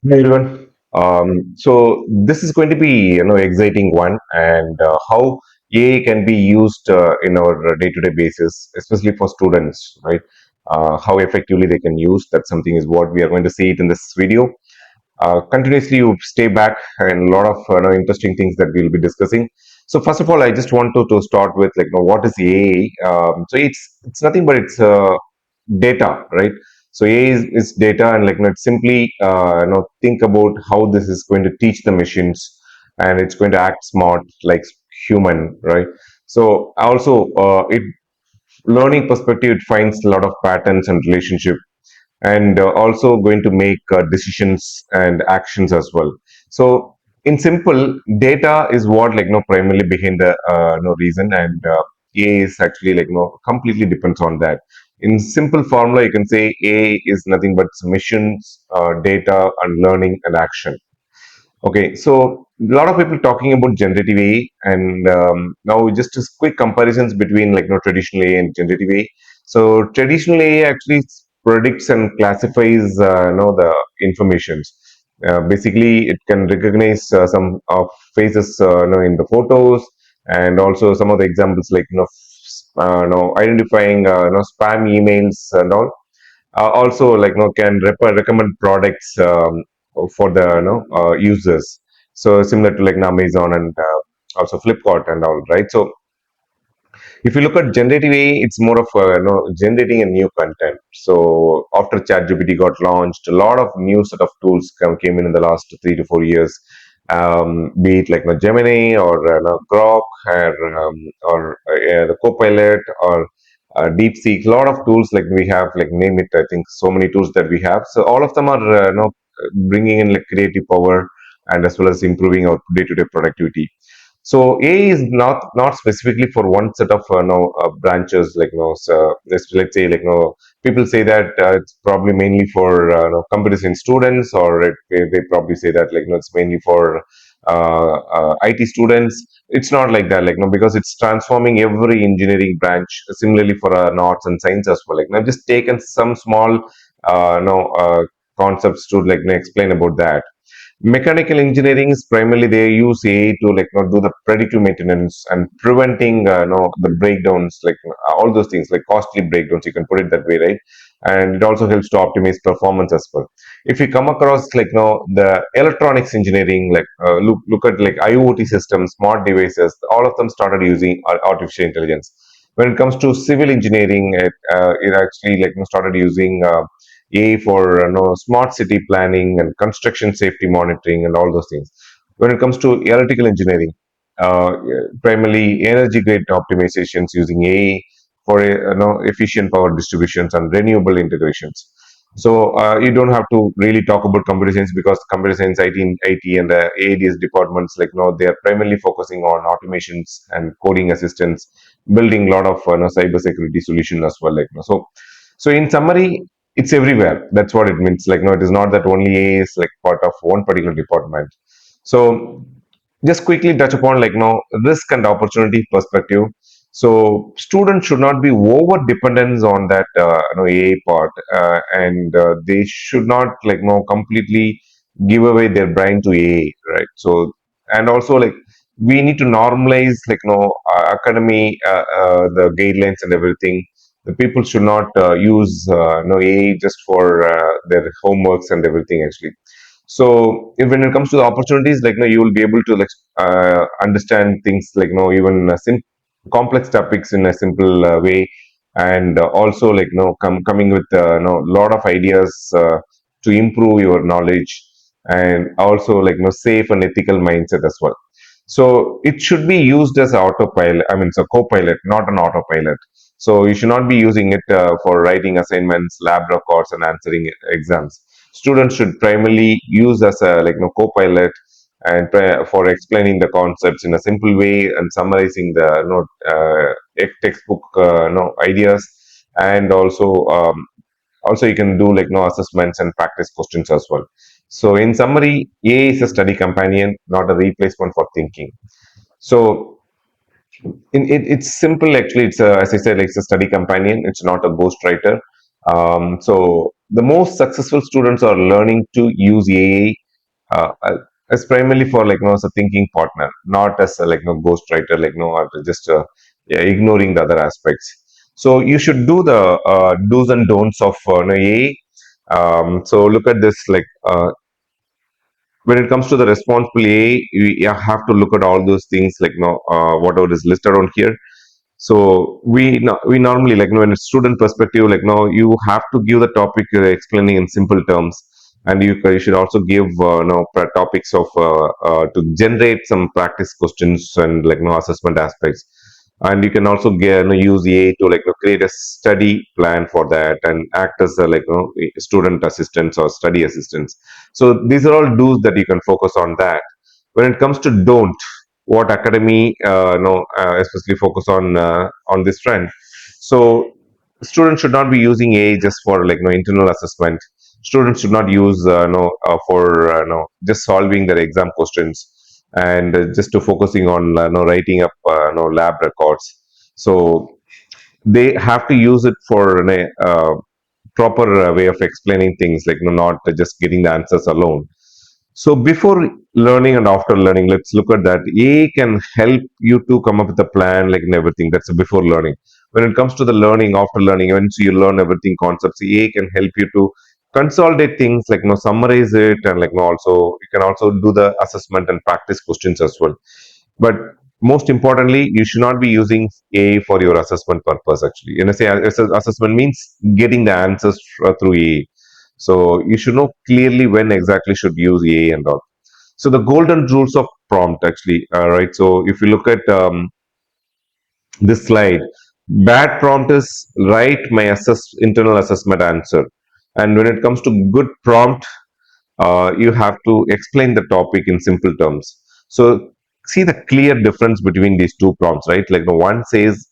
Hey everyone. So this is going to be exciting one, and how AI can be used in our day-to-day basis, especially for students, right? How effectively they can use that something is what we are going to see it in this video. Continuously, you stay back and a lot of interesting things that we'll be discussing. So first of all, I just want to start with what is AI? So it's nothing but it's data, right? So AI is data, and it's simply think about how this is going to teach the machines, and it's going to act smart like human, right? So also it learning perspective, it finds a lot of patterns and relationship, and also going to make decisions and actions as well. So in simple, data is what primarily behind the reason, and AI is actually completely depends on that. In simple formula, you can say AI is nothing but submissions, data, and learning and action. Okay, so a lot of people talking about generative AI, and now just as quick comparisons between traditional AI and generative AI. So traditional AI actually predicts and classifies the informations. Basically, it can recognize some of faces in the photos, and also some of the examples identifying spam emails and all. Also can recommend products for the users, so similar to Amazon and also Flipkart and all, right? So if you look at generative AI, it's more of generating a new content. So after ChatGPT got launched, a lot of new set of tools came in the last 3 to 4 years. Be it Gemini or Grok or the Copilot or DeepSeek, a lot of tools like we have, name it. I think so many tools that we have. So all of them are bringing in creative power, and as well as improving our day-to-day productivity. So AI is not specifically for one set of branches. So let's say people say that it's probably mainly for computer science students, or they probably say that it's mainly for IT students. It's not like that, because it's transforming every engineering branch. Similarly for arts and science as well. I've just taken some small concepts to explain about that. Mechanical engineering is primarily they use AI to do the predictive maintenance and preventing the breakdowns, all those things like costly breakdowns, you can put it that way, right? And it also helps to optimize performance as well. If you come across the electronics engineering, look at IoT systems, smart devices, all of them started using artificial intelligence. When it comes to civil engineering, it actually started using AI for smart city planning and construction safety monitoring and all those things. When it comes to electrical engineering, primarily energy grid optimizations using AI for efficient power distributions and renewable integrations. So you don't have to really talk about computer science, because computer science, IT and the ADS departments, they are primarily focusing on automations and coding assistance, building a lot of cyber security solution as well. So in summary, it's everywhere. That's what it means. It is not that only A is part of one particular department. So just quickly touch upon risk and opportunity perspective. So students should not be over dependent on that AI part, and they should not completely give away their brain to AI, right? So and also we need to normalize academy, the guidelines and everything. The people should not use AI just for their homeworks and everything actually. So if when it comes to the opportunities, you will be able to understand things even complex topics in a simple way, and also coming with lot of ideas to improve your knowledge, and also safe and ethical mindset as well. So it should be used as autopilot. I mean, it's a copilot, not an autopilot. So you should not be using it for writing assignments, lab records, and answering exams. Students should primarily use as a copilot, and for explaining the concepts in a simple way and summarizing the textbook ideas, and also you can do assessments and practice questions as well. So in summary, AI is a study companion, not a replacement for thinking. So it's simple actually. It's as I said, it's a study companion. It's not a ghostwriter. So the most successful students are learning to use AI as primarily for as a thinking partner, not as a ghostwriter, or just yeah, ignoring the other aspects. So you should do the do's and don'ts of AI. So look at this, when it comes to the responsible AI, you have to look at all those things, whatever is listed on here. So we normally, when it's student perspective, you have to give the topic explaining in simple terms, and you should also give topics of to generate some practice questions and assessment aspects. And you can also use AI to create a study plan for that and act as a student assistants or study assistants. So these are all do's that you can focus on that. When it comes to don't, what academy especially focus on this trend. So students should not be using AI just for internal assessment. Students should not use for just solving their exam questions, and just to focusing on writing up lab records. So they have to use it for proper way of explaining things, not just getting the answers alone. So before learning and after learning, let's look at that. AI can help you to come up with a plan, and everything. That's before learning. When it comes to the learning, after learning, once you learn everything concepts, AI can help you to consolidate things, summarize it, and also you can also do the assessment and practice questions as well. But most importantly, you should not be using AI for your assessment purpose. Actually, say assessment means getting the answers through AI. So you should know clearly when exactly should use AI and all. So the golden rules of prompt, actually, right? So if you look at this slide, bad prompt is write my internal assessment answer, and when it comes to good prompt, you have to explain the topic in simple terms. So see the clear difference between these two prompts, right? The one says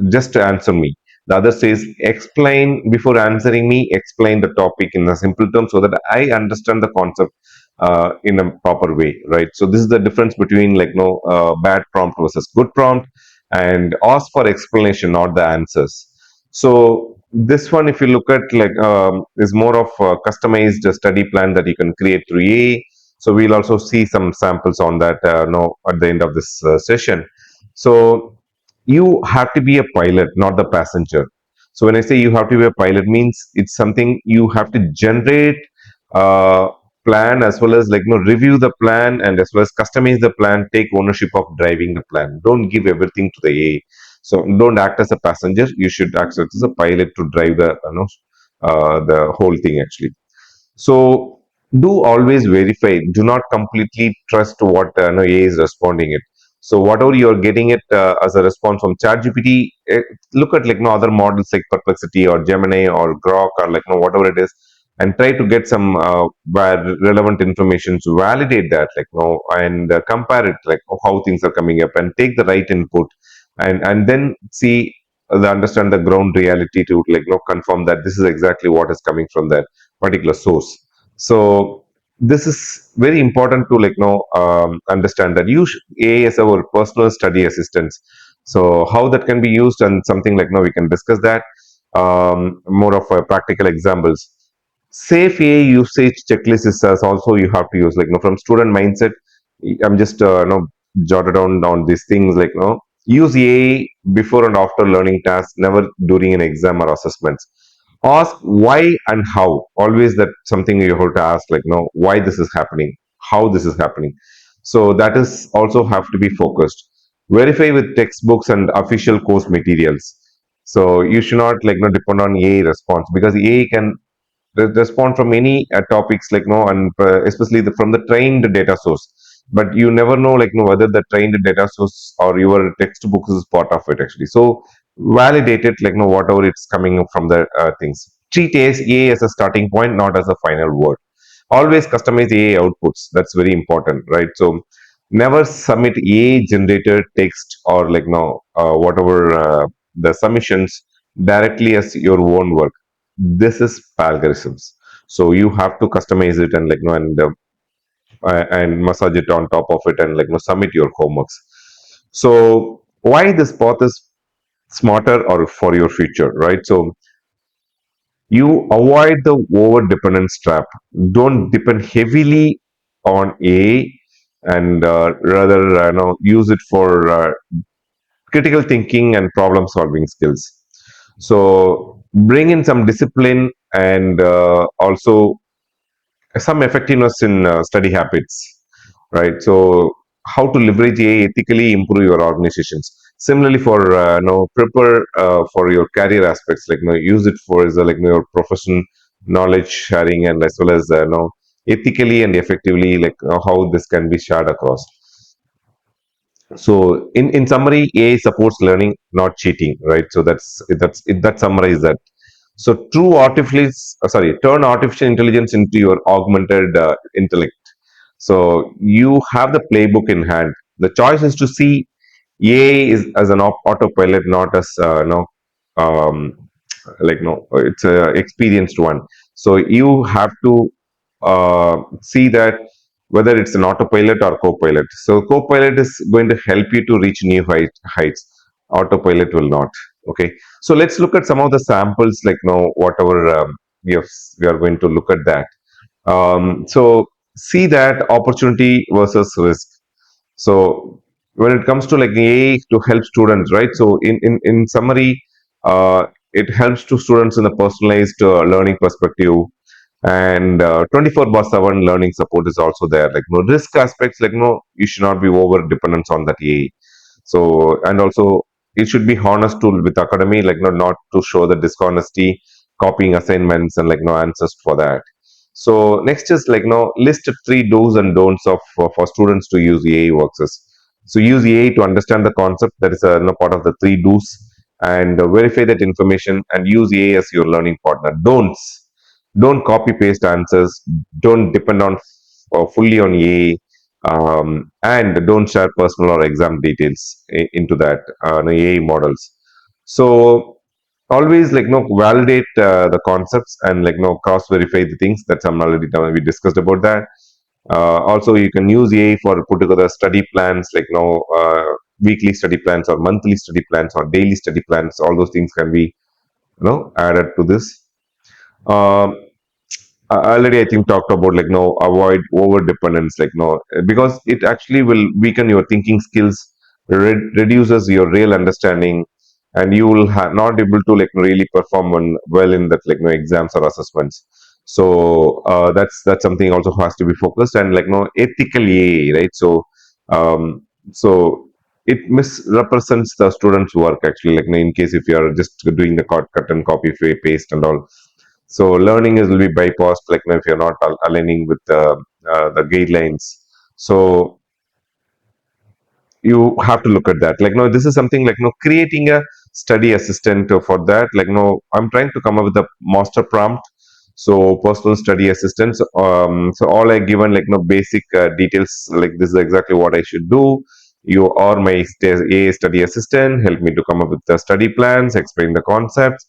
just answer me. The other says explain before answering me, explain the topic in a simple term so that I understand the concept in a proper way, right? So this is the difference between bad prompt versus good prompt, and ask for explanation, not the answers. So this one, if you look at is more of a customized study plan that you can create through AI. So we'll also see some samples on that at the end of this session. So you have to be a pilot, not the passenger. So when I say you have to be a pilot, means it's something you have to generate uh, plan, as well as review the plan, and as well as customize the plan, take ownership of driving the plan. Don't give everything to the AI. So don't act as a passenger. You should act as a pilot to drive the the whole thing, actually. So do always verify. Do not completely trust what AI is responding it. So whatever you are getting it as a response from ChatGPT, look at other models like Perplexity or Gemini or Grok, or whatever it is, and try to get some relevant information to validate that, and compare it, how things are coming up, and take the right input, and then see understand the ground reality to confirm that this is exactly what is coming from that particular source. So this is very important to understand that use AI as our personal study assistants. So how that can be used, and something we can discuss that, more of practical examples. Safe AI usage checklist is as also you have to use, from student mindset. I'm just jotted down these things, use AI before and after learning tasks, never during an exam or assessments. Ask why and how. Always that something you have to ask, why this is happening, how this is happening. So that is also have to be focused. Verify with textbooks and official course materials. So you should not depend on AI response, because AI can respond from any topics, and especially from the trained data source. But you never know whether the trained data source or your textbook is part of it, actually. So validate it, whatever it's coming up from the things. Treat AI as a starting point, not as a final word. Always customize AI outputs. That's very important, right? So never submit AI generated text, or whatever the submissions directly as your own work. This is plagiarisms. So you have to customize it, and and massage it on top of it, and submit your homeworks. So why this path is smarter or for your future, right? So You avoid the over dependence trap. Don't depend heavily on AI, and rather use it for critical thinking and problem solving skills. So bring in some discipline and also some effectiveness in study habits, right? So how to leverage AI ethically, improve your organizations. Similarly, for prepare for your career aspects, like use it for is your profession knowledge sharing, and as well as ethically and effectively, like how this can be shared across. So in summary, AI supports learning, not cheating, right? So that summarizes that. So turn artificial intelligence into your augmented intellect. So you have the playbook in hand. The choice is to see AI is as an autopilot, not as um, no, it's a experienced one. So you have to see that whether it's an autopilot or co-pilot. So co-pilot is going to help you to reach new heights. Autopilot will not. Okay. So let's look at some of the samples, like whatever we are going to look at that. So see that opportunity versus risk. So when it comes to like AI to help students, right? So in summary, it helps to students in a personalized learning perspective, and 24 by 7 learning support is also there. Like no risk aspects, like no, you should not be over dependence on that AI. So and also it should be honest tool with academy, like no, not to show the dishonesty, copying assignments and like no answers for that. So next is like no, list three do's and don'ts of for students to use AI works. So use AI to understand the concept, that is a part of the three do's, and verify that information and use AI as your learning partner. Don'ts: don't copy paste answers, don't depend on fully on AI, and don't share personal or exam details into that AI models. So always like validate the concepts and like cross verify the things. That's I'm already done. We discussed about that. Also, you can use AI for put together study plans, like weekly study plans or monthly study plans or daily study plans. All those things can be added to this. Um, already I think talked about like no, avoid over dependence, like no, because it actually will weaken your thinking skills, reduces your real understanding, and you will not able to like really perform well in that like no exams or assessments. So that's something also has to be focused, and like no ethical AI, right? So it misrepresents the student's work actually, like in case if you are just doing the cut and copy paste and all. So learning is will be bypassed, like if you're not aligning with the guidelines. So you have to look at that. Like no, this is something like no, creating a study assistant for that. Like no, I'm trying to come up with a master prompt. So personal study assistance. So all I given like no basic details. Like this is exactly what I should do. You are my AI study assistant. Help me to come up with the study plans. Explain the concepts.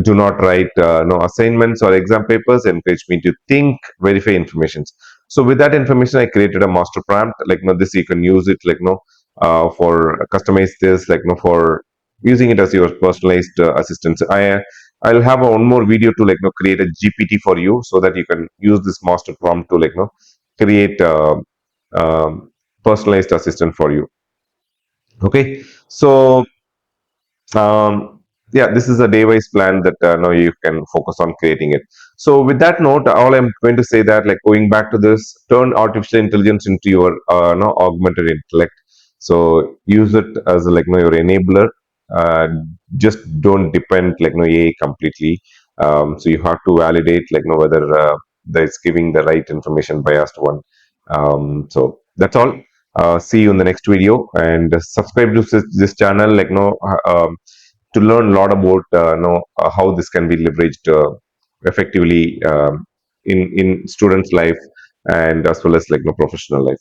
Do not write no assignments or exam papers. Encourage me to think, verify information. So with that information, I created a master prompt. Like no, this you can use it like no for customize this, like for using it as your personalized assistance. I'll have one more video to like create a GPT for you, so that you can use this master prompt to like create um, personalized assistant for you. Okay, so yeah, this is a day wise plan that now you can focus on creating it. So with that note, all I'm going to say that, like going back to this, turn artificial intelligence into your no augmented intellect. So use it as like your enabler. uh, just don't depend like AI completely. So you have to validate like whether that it's giving the right information, biased one. So that's all. See you in the next video, and subscribe to this channel, like to learn a lot about how this can be leveraged effectively in students' life, and as well as like professional life.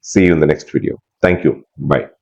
See you in the next video. Thank you. Bye.